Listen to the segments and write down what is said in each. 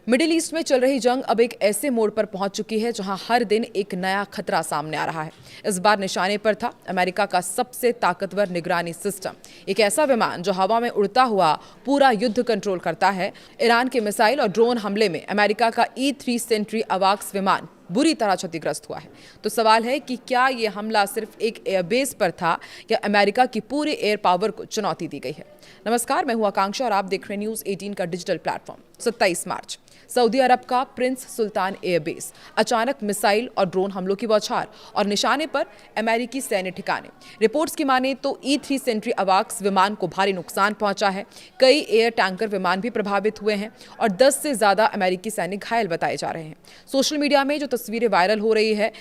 Middle east में चल रही जंग अब एक ऐसे मोड़ पर पहुंच चुकी है जहां हर दिन एक नया खतरा सामने आ रहा है। इस बार निशाने पर था अमेरिका का सबसे ताकतवर निगरानी सिस्टम, एक ऐसा विमान जो हवा में उड़ता हुआ पूरा युद्ध कंट्रोल करता है। ईरान के मिसाइल और ड्रोन हमले में अमेरिका का E-3 सेंट्री अवाक्स विमान बुरी तरह क्षतिग्रस्त हुआ है। तो सवाल है कि क्या ये हमला सिर्फ एक एयरबेस पर था या अमेरिका की पूरे एयर पावर को चुनौती दी गई है। नमस्कार, मैं हूं आकांक्षा और आप देख रहे हैं न्यूज़ 18 का डिजिटल प्लेटफॉर्म। 27 मार्च सऊदी अरब का प्रिंस सुल्तान एयरबेस, अचानक मिसाइल और ड्रोन हमलों की बौछार और निशाने पर अमेरिकी सैन्य ठिकाने। रिपोर्ट्स की माने तो E-3 सेंट्री अवाक्स विमान को भारी नुकसान पहुंचा है। कई एयर टैंकर विमान भी प्रभावित हुए हैं और 10 से ज्यादा अमेरिकी सैनिक घायल बताए जा रहे हैं। सोशल मीडिया में जो तस्वीरें वायरल हो रही है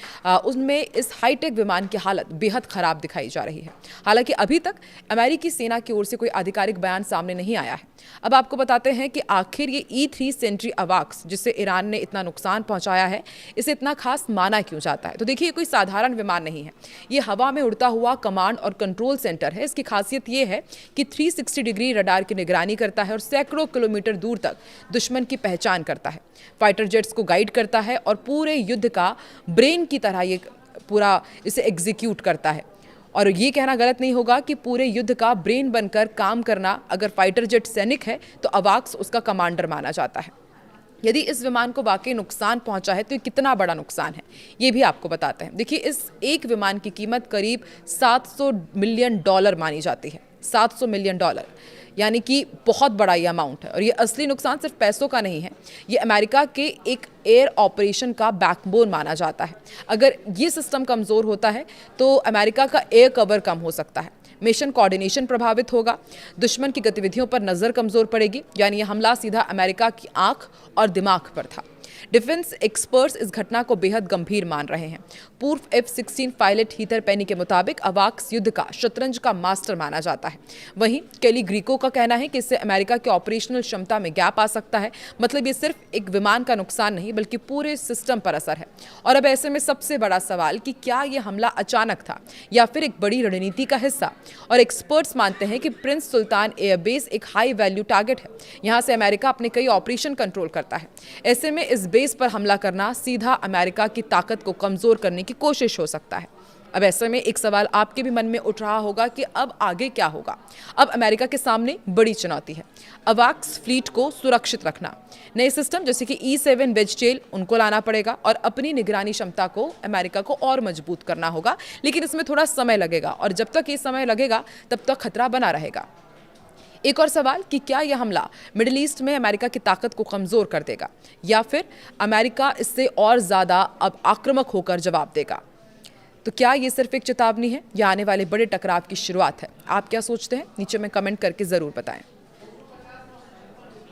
उनमें इस हाईटेक विमान की हालत बेहद खराब दिखाई जा रही है। हालांकि अभी तक अमेरिकी सेना की ओर से कोई आधिकारिक बयान सामने नहीं आया है। अब आपको बताते हैं कि आखिर ये E-3 सेंट्री अवाक्स, जिसे ईरान ने इतना नुकसान पहुंचाया है, इसे इतना खास माना क्यों जाता है। तो देखिए, ये कोई साधारण विमान नहीं है। ये हवा में उड़ता हुआ कमांड और कंट्रोल सेंटर है। इसकी खासियत ये है कि 360 डिग्री रडार की निगरानी करता है और सैकड़ों किलोमीटर दूर तक दुश्मन की पहचान करता है, फाइटर जेट्स को गाइड करता है और पूरे युद्ध का ब्रेन की तरह ये पूरा इसे एग्जीक्यूट करता है। और ये कहना गलत नहीं होगा कि पूरे युद्ध का ब्रेन बनकर काम करना, अगर फाइटर जेट सैनिक है तो अवाक्स उसका कमांडर माना जाता है। यदि इस विमान को वाकई नुकसान पहुंचा है तो ये कितना बड़ा नुकसान है, ये भी आपको बताते हैं। देखिए, इस एक विमान की कीमत करीब $700 मिलियन मानी जाती है। $700 मिलियन, यानी कि बहुत बड़ा ये अमाउंट है। और ये असली नुकसान सिर्फ पैसों का नहीं है, ये अमेरिका के एक एयर ऑपरेशन का बैकबोन माना जाता है। अगर ये सिस्टम कमज़ोर होता है तो अमेरिका का एयर कवर कम हो सकता है, मिशन कोऑर्डिनेशन प्रभावित होगा, दुश्मन की गतिविधियों पर नज़र कमज़ोर पड़ेगी। यानी यह हमला सीधा अमेरिका की आंख और दिमाग पर था। डिफेंस एक्सपर्ट्स इस घटना को बेहद गंभीर मान रहे हैं। पूर्व F-16 पायलट हीथर पेनी के मुताबिक अवाक्स युद्ध का शतरंज का मास्टर माना जाता है। वहीं केली ग्रीको का कहना है कि इससे अमेरिका की ऑपरेशनल क्षमता में गैप आ सकता है। मतलब ये सिर्फ एक विमान का नुकसान नहीं बल्कि पूरे सिस्टम पर असर है। और अब ऐसे में सबसे बड़ा सवाल कि क्या ये हमला अचानक था या फिर एक बड़ी रणनीति का हिस्सा। और एक्सपर्ट्स मानते हैं कि प्रिंस सुल्तान एयरबेस एक हाई वैल्यू टारगेट है। यहाँ से अमेरिका अपने कई ऑपरेशन कंट्रोल करता है। ऐसे में इस बेस पर हमला करना सीधा अमेरिका की ताकत को कमजोर करने की कोशिश हो सकता है। अब ऐसे में एक सवाल आपके भी मन में उठ रहा होगा कि अब आगे क्या होगा। अब अमेरिका के सामने बड़ी चुनौती है अवाक्स फ्लीट को सुरक्षित रखना। नए सिस्टम जैसे कि E-7 वेजटेल उनको लाना पड़ेगा और अपनी निगरानी क्षमता को अमेरिका को और मजबूत करना होगा। लेकिन इसमें थोड़ा समय लगेगा और जब तक ये समय लगेगा तब तक खतरा बना रहेगा। एक और सवाल कि क्या यह हमला मिडिल ईस्ट में अमेरिका की ताकत को कमज़ोर कर देगा या फिर अमेरिका इससे और ज़्यादा अब आक्रामक होकर जवाब देगा। तो क्या ये सिर्फ एक चेतावनी है या आने वाले बड़े टकराव की शुरुआत है? आप क्या सोचते हैं? नीचे में कमेंट करके ज़रूर बताएं।